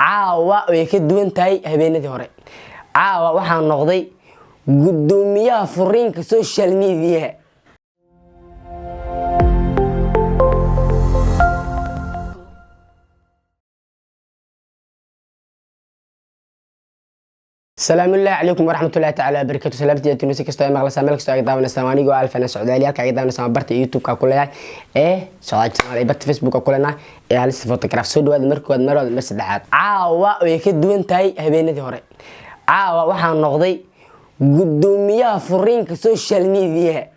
caawa way ka duwan tahay habeenadii hore. Caawa waxaan noqday gudoomiyaha furiinka social media. السلام الله عليكم ورحمة الله تعالى وبركاته. سلامتي تونسي كستوي مغلا سامل كستوي داون السماني جو ألف أنا سعودي ليال كاي داون سام برت يوتيوب ككلها سعودي شمال برت فيسبوك كلنا لسه فوتوغراف سود واد مركو واد مرة بس دحات عاوا ويكدون تاي هبينتي هوري عاوا waxaan noqday gudoomiyaha furiinka social media.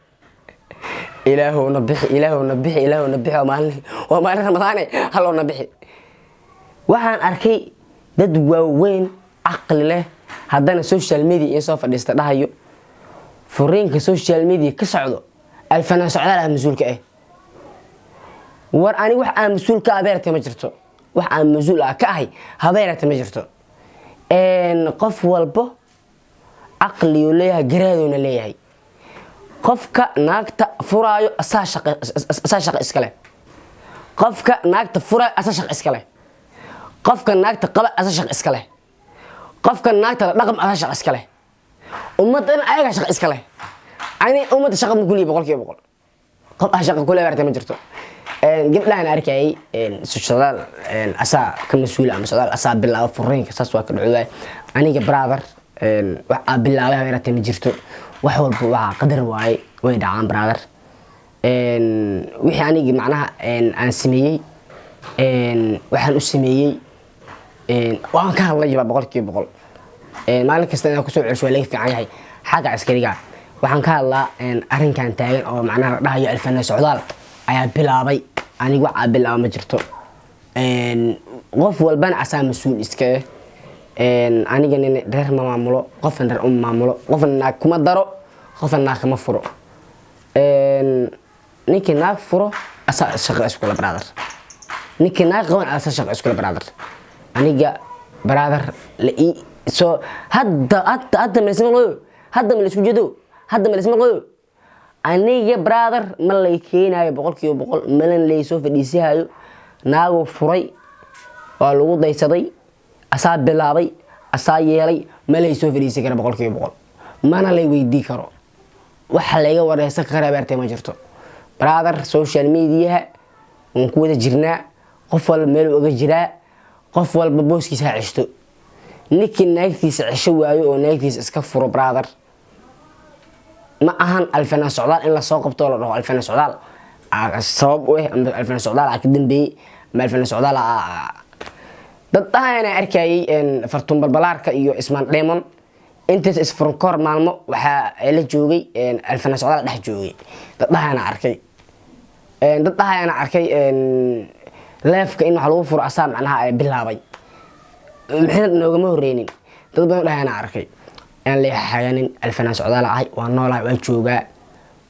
إلهو نبحي وما رمضان هلو نبحي waxaan arkay dad waaweyn aqli leh haddana social media soo fadhiista dhahayo furiinka social media ka socdo alfana socdaal mas'uulka ah war ani wax aan mas'uulka abeertay ma jirto wax aan mas'uul ka ahay habeertay ma jirto qof walbo aqli uu leeyahay garaaduna leeyahay qofka naagta furaayo asaa shaqo iska leh qofka naagta furaayo asaa shaqo iska leh qofka naagta qaba asaa shaqo iska leh qofka naagta dhaqam asaa shaqo iska leh ummadan ayaga shaqo iska leh ani ummada shaqo ma kulii boqolkiiba boqol qof shaqo kulii bartay ma jirto gabdhahan arkay suushadaal asaa ka mas'uul ama suushadaal asaa bilaabo furiinka saas waa ka dhacday aniga brother wax bilaabay habeertay ma jirto wax walba waa qadar waay way dhacaan brother wixii aniga macnaha aan sameeyay waxaan u sameeyay waan ka hadlay boqolkiiba boqol maalin kasta inaan ku soo cusub laga fiican yahay xaga askariga waxaan ka hadlaa arrinkan taagan oo macnaha dhahayo alfana socdaal ayaa bilaabay aniga waxa bilaabay ma jirto qof walbana asaa mas'uul iska aniga nin reer maamulo qofan reer maamulo qofan naag kuma daro qofan naag kama furo ninkii naag furo asaa shaqo isku la brother ninkii naag qaban asaa shaqo isku la brother aniga brother la so hadda ma isma qoyo hadda ma isku jeedo hadda ma isma qoyo aniga brother ma lay keenayo boqolkiiba boqol malan lay soo fadhiisayo naago furay waa lagu daysaday asaa bilaabay asaa yeelay ma lay soo fadhiisay kara boqolkiiba boqol mana lay weydii karo waxa laga wareysan kara beertay ma jirto brother social media aan ku wada jirnaa qof walba meel uga jiraa qof walba booskiisa cishto ninkii naagtiisa cisho waayo oo naagtiisa iska furo brother ma ahan alfana socdaal in la soo qabto la dhaho alfana socdaal sabab u ah alfana socdaal ka dambeeyay ma alfana socdaal dad ahayna arkay fartuun balbalaarka iyo ismaan demon intaas isfuran kor maalmo waxa la joogay alfana socdaal dhex joogay dad ahayna arkay leefka in wax lagu furo asaa macnaha ay bilaabay maxay noogama horeynin dad badan dhahayna arkay aan leeyahay alfana socdaal ahay waa noolahay waa joogaa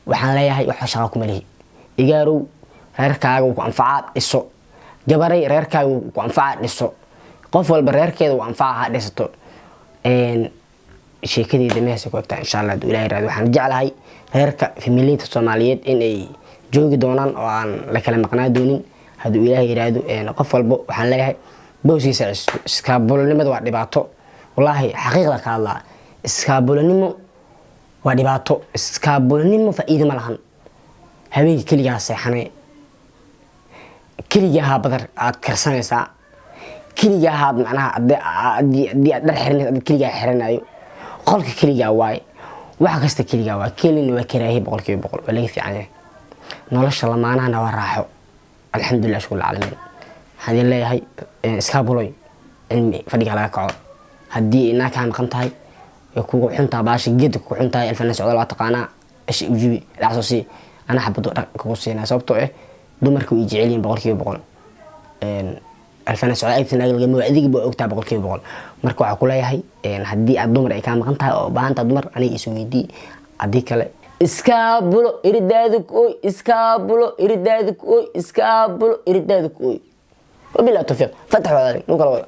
waxaan leeyahay wax shaqo kuma lihi igaarow reerkaaga ku anfacaad iso gabaray reerkaaga ku anfacaad iso qof walba reerkeeda uu anfacaha dhisato sheekadeeda meesha ku ogtaa insha Allah ilaahay raad waxaan jeclahay reerka familiyada Soomaaliyeed in ay joogi doonaan oo aan la kala maqnaa doonin haduu ilaahay yiraahdo qof walba waxaan leeyahay booskiisa iskaabulanimada waa dhibaato wallahi xaqiiqda ka hadlaa iskaabulanimo waa dhibaato iskaabulanimo faa'iido ma lahan habeenkii kaliya seexanay kaliya badar aad karsanaysaa kaliya haad macnaha adii dhar xirnay kaliya xiranayo qolka kaliya waay waxa kasta kaliya waa kelin waa karaahi boqolkiiba boqol waa laga fiican yahay nolosha lamaanaha waa raaxo alxamdulillah shukr caalamiin hadii leeyahay iskaabuloy cilmi fadhiga laga kaco hadii inaa ka maqan tahay kugu xunta baashi geed ku xuntahay alfana socdaal waa taqaanaa ishi ujibi dhacsosi ana xabado ku siinaa sababtoo ah dumarku way jecelin boqolkiiba boqol alfana socdaal ay tanaag laga adiga baa ogtaa boqolkiiba boqol marka waxa ku leeyahay hadii aad dumar ay ka maqan tahay oo baahanta dumar aniga isu weydii hadii kale iskaabulo iridaaduk oy wabillahi tawfiiq fatax wadaad